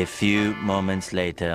A few moments later.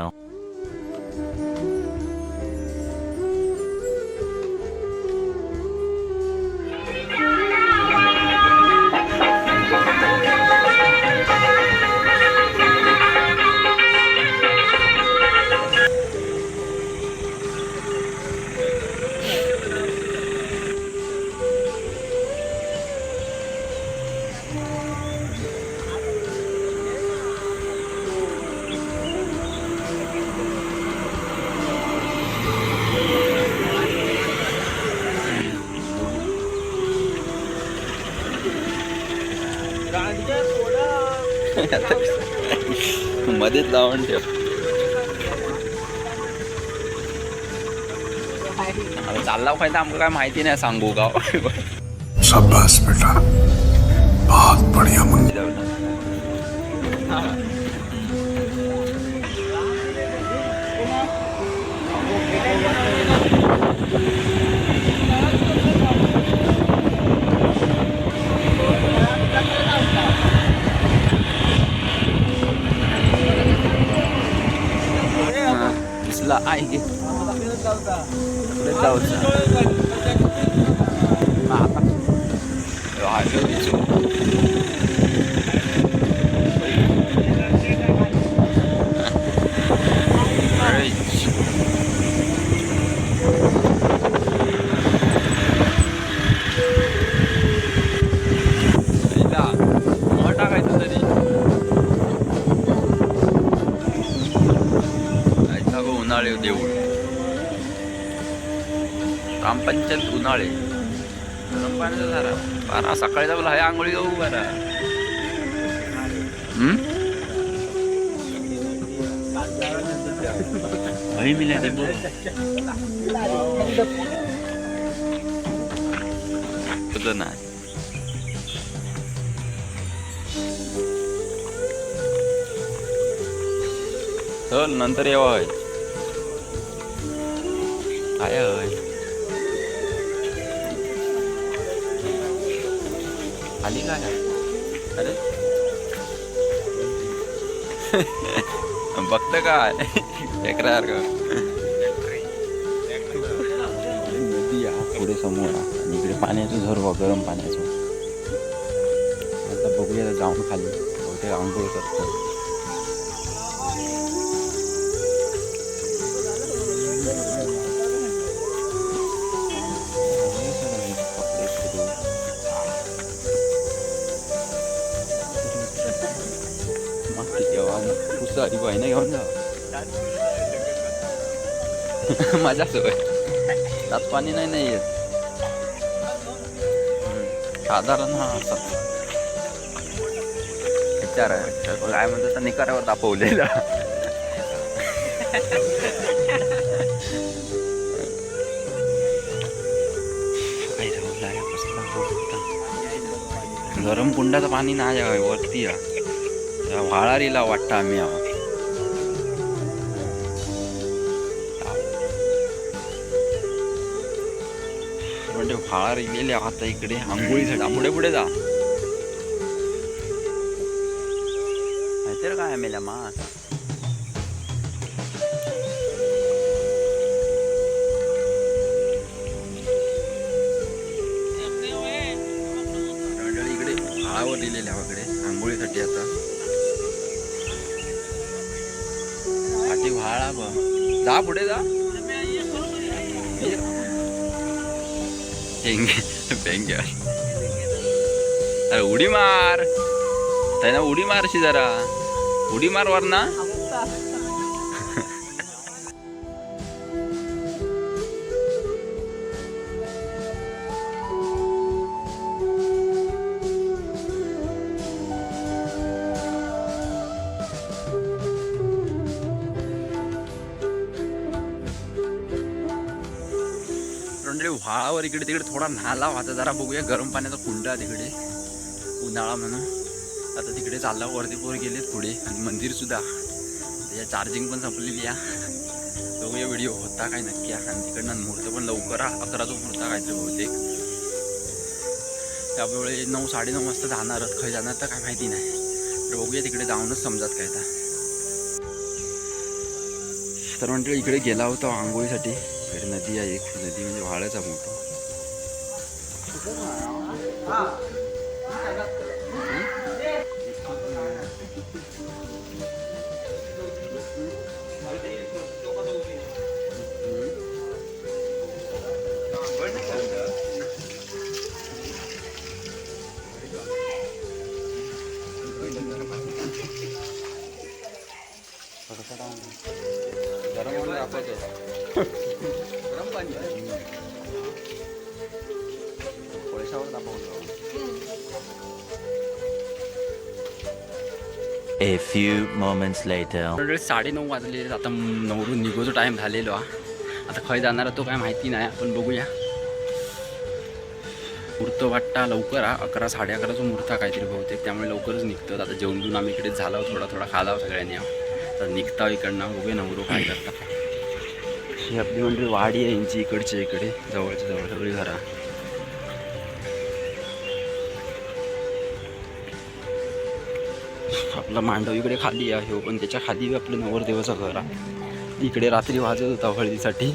मध्येच लावून ठेव. चालला पाहिजे आमचं काय माहिती नाही सांगू गाव. शाबाश बेटा, बहुत बढ़िया मंग. आहे टाकायचं तरी उन्हाळे देऊळ ग्रामपंचायत उन्हाळे गरम पाण्याचा झाला बारा सकाळी जाऊ आहे आंघोळी जाऊ बारा. मिळाले नाही चल नंतर येवा आहे काय आली काय अरे बघत काय टेकरार का नदी पुढे समोर आणि इकडे पाण्याचं झर गरम पाण्याचं. आता बघूया जाऊन खाली बहुतेक आंघोळ करतो. सारी बाईने घेऊन जा माझ्या सोय त्यात पाणी नाही येत साधारण. हा असा विचार आहे काय म्हणतो निकारावर तापवलेला. गरम कुंडाचं पाणी नाही आहे वरती व्हाळारीला वाटतं आम्ही म्हणजे व्हाळारी गेले आता इकडे आंघोळीसाठी. पुढे पुढे जा माहिती काय मेल्या मास इकडे व्हाळावर लिहिलेल्या वगैरे आंघोळीसाठी. आता व्हाळा बघ जा पुढे जा अरे उडी मार त्याला उडी मारशी जरा उडी मार वर ना. व्हाळावर इकडे तिकडे थोडा नाला वाहता जरा बघूया. गरम पाण्याचा कुंडा तिकडे उन्हाळा म्हणून. आता तिकडे चालला वरती पोर गेलेत पुढे आणि मंदिर सुद्धा त्याच्या चार्जिंग पण संपलेली आहे. बघूया व्हिडिओ होता काय नक्की. आणि तिकडनं मुहूर्त पण लवकर 11चा मुहूर्त काहीतरी बहुतेक. त्यामुळे 9-9:30 वाजता जाणारच. खय जाणार तर काय माहिती नाही. तर बघूया तिकडे जाऊनच समजत काय. आता तर मंडळी इकडे गेला होता आंघोळीसाठी. इकडे नदी आहे, एक नदी म्हणजे वाळाचा मोठा. गरम पाणी पैशावर दाखवलं. A few moments later. 9:30 वाजले. आता नवरून निघोचा टाइम झालेलो हा. आता खय जाणार तो काय माहिती नाही, आपण बघूया. मुहूर्त वाटता लवकर हा, 11 11:30चा मुहूर्त काहीतरी बहुतेक, त्यामुळे लवकरच निघतो. आता जेवण घेऊन आम्ही इकडे झालो, थोडा थोडा खाला सगळ्यांनी. आता निघता इकडनं, बघूया नवरो काय करता. ही आपली म्हणजे वाडी आहे यांची, इकडच्या इकडे जवळच्या जवळ सगळी घरा. आपला मांडव इकडे खाली आहे, पण त्याच्या खाली आपलं नवरदेवाचं घर आहे. इकडे रात्री वाजत होता हळदीसाठी.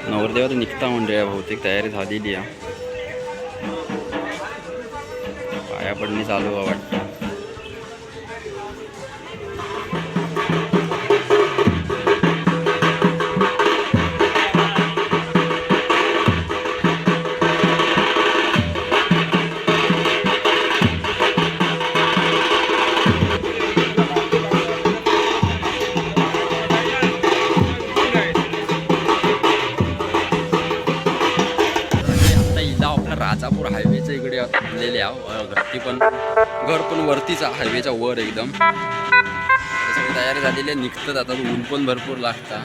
नवरदेवाचं निघता म्हणजे बहुतेक तयारी झालेली आहे. पाया पडणी चालू आहे वाटतं. राजापूर हायवेच्या इकडे थांबलेले आहे. घर पण वरतीच आहे, हायवेच्या वर एकदम. सगळी तयारी झालेली आहे, निघतात आता. ऊन पण भरपूर लागतं.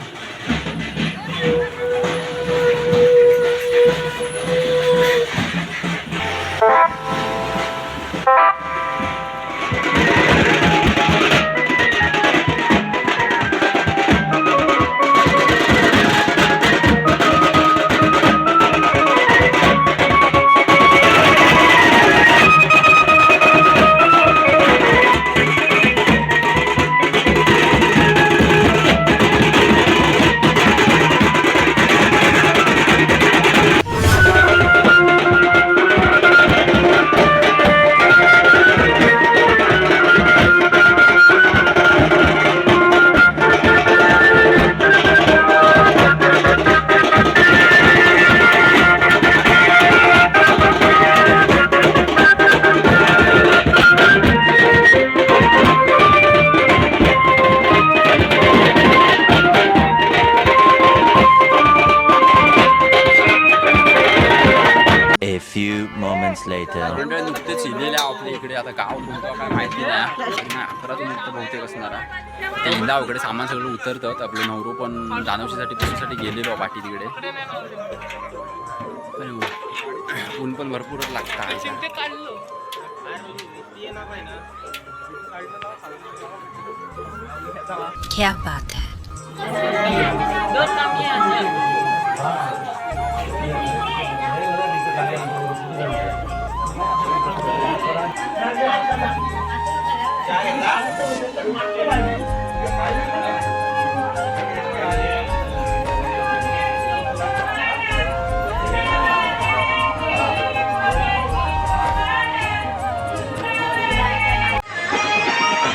नुकतेच इलेले आपल्या इकडे. आता गाव कोणतं काय माहिती नाही, 11चं मुहूर्त बहुतेक असणार आहे. ते इंदा वगैरे सामान सगळं उतरतात. आपले नवरो पण जानवशीसाठी पुशीसाठी गेलेलो पाठी तिकडे. ऊन पण भरपूरच लागतं. क्या बात है.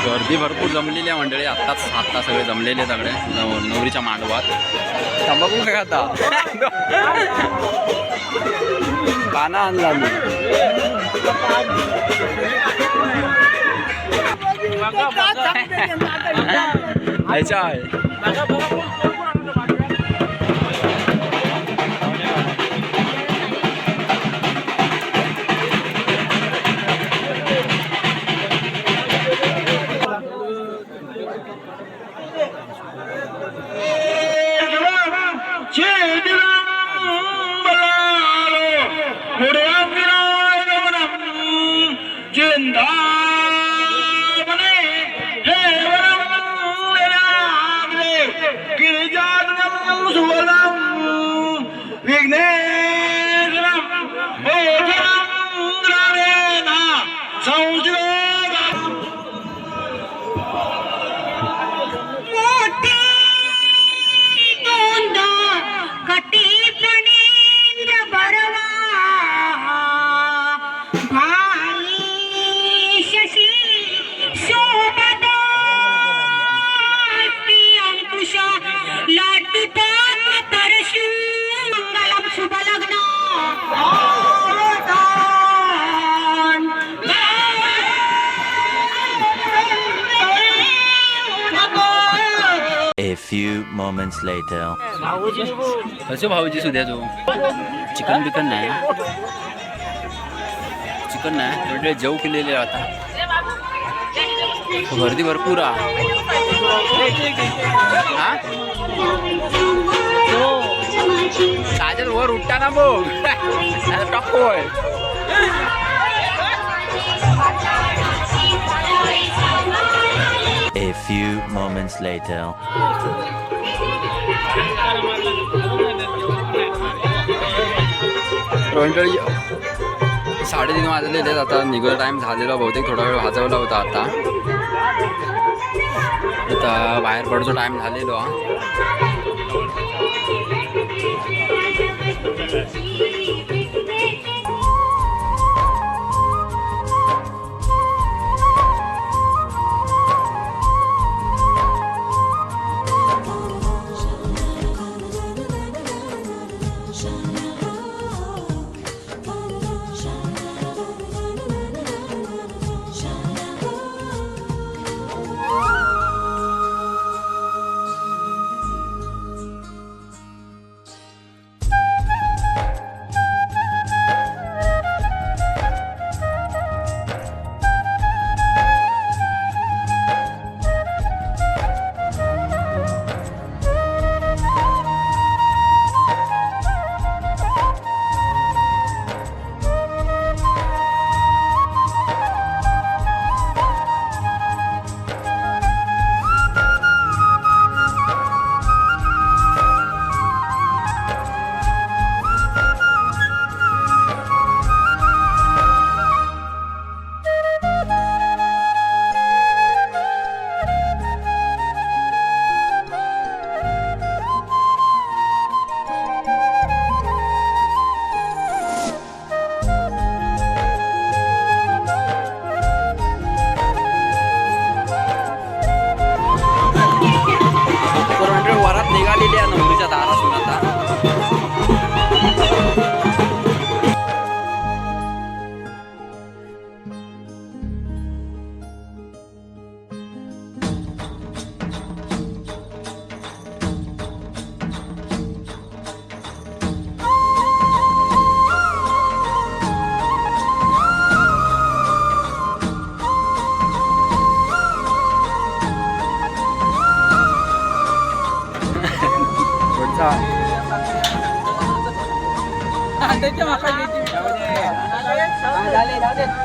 गर्दी भरपूर जमलेली आहे मंडळी. आत्ता सगळे जमलेले सगळे नवरीच्या मांडवात. तंबाखू काय खाता? पाना आणला मी. अच्छा आहे. A few moments later. कसे भाऊजी सुद्या तू चिकन बिकन नाही चिकन नाही म्हणजे जेव केलेले आता गर्दी भरपूर साजर वर उठता ना बघ टाकोय A few moments later. मंडळी 3:30 वाजलेले आहेत आता निघायला टाइम झालेला बहुतेक थोडा वेळ वाजवला होता आता बाहेर पडतो टाइम झालेलो निघालेली आहे नवरीच्या दारातून आता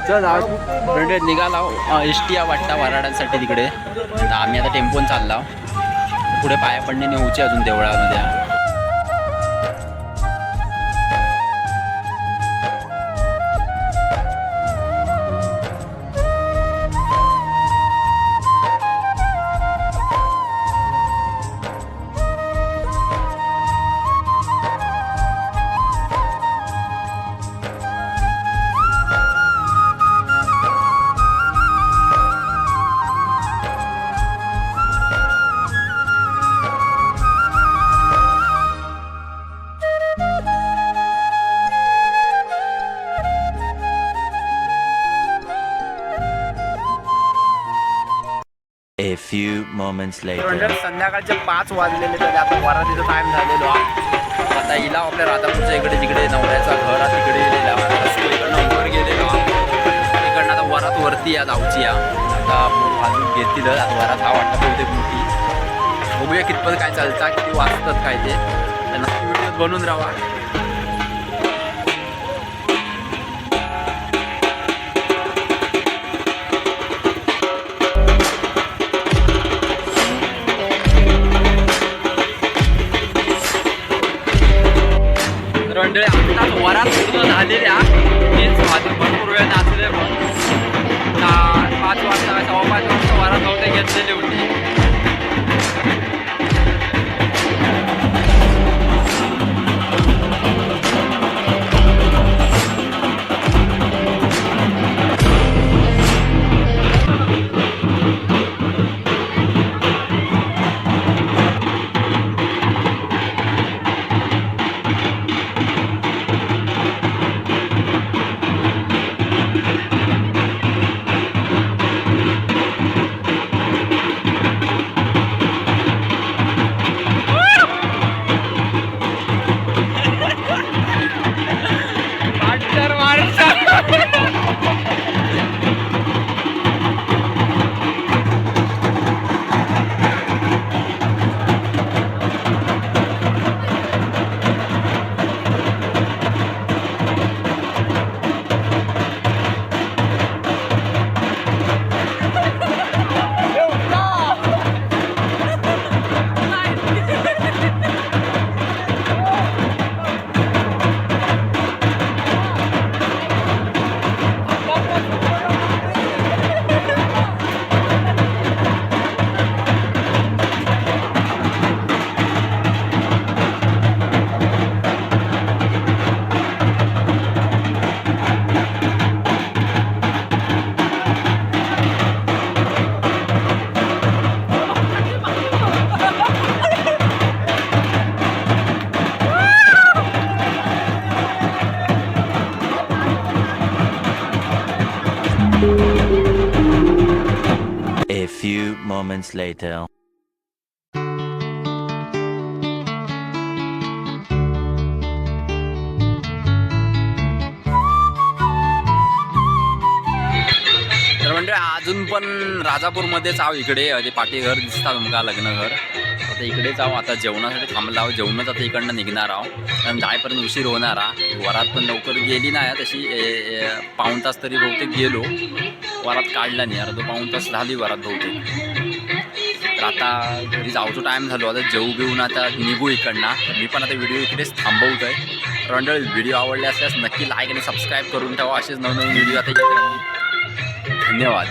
चल निघाला एसटी वाटता वराडांसाठी तिकडे तर आम्ही आता टेम्पोन चालला पुढे पाया पडणे नेऊचे अजून देवळामध्ये A few moments later. संध्याकाळचे 5 वाजलेले तरी आता वरातीचा टाइम झालेलो आता हिला आपल्या राधापूरच्या इकडे जिकडे नवऱ्याचा घर आहे तिकडे इकडनं वर गेलेलो इकडनं आता वरात वरती या जाऊची आता अजून घेतील वरात हा वाटतं बहुतेक मोठी बघूया कितपत काय चालतं किती वाजतात काय ते त्यांना व्हिडिओ बनवून राहा वरात पूर्ण झालेल्या हेच भरपूर वेळ नाचले पण 5 वाजता 5:15 वाजता वरात नव्हते घेतलेली होती few moments later. तर म्हणजे अजून पण राजापूरमध्येच आहो इकडे ते पाठी घर दिसतात तुमका लग्नघर. आता इकडेच आहो. आता जेवणासाठी थांबला आहो. जेवणच आता इकडनं निघणार आहो कारण जायपर्यंत उशीर होणार आहे. वरात पण लवकर गेली नाही तशी पाऊण तास तरी बहुतेक गेलो. वरात काढला नाही यार. तो पाऊण तास झाली वरात बहुतेक. तर आता घरी जाऊचा टाईम झालो. आता जेऊ घेऊन आता निघू इकडनं. तर मी पण आता व्हिडिओ इकडेच थांबवतो आहे. तर मंडळी व्हिडिओ आवडले असल्यास नक्की लाईक आणि सबस्क्राईब करून ठेवा. असेच नवनवीन व्हिडिओ आता येत राहतील. धन्यवाद.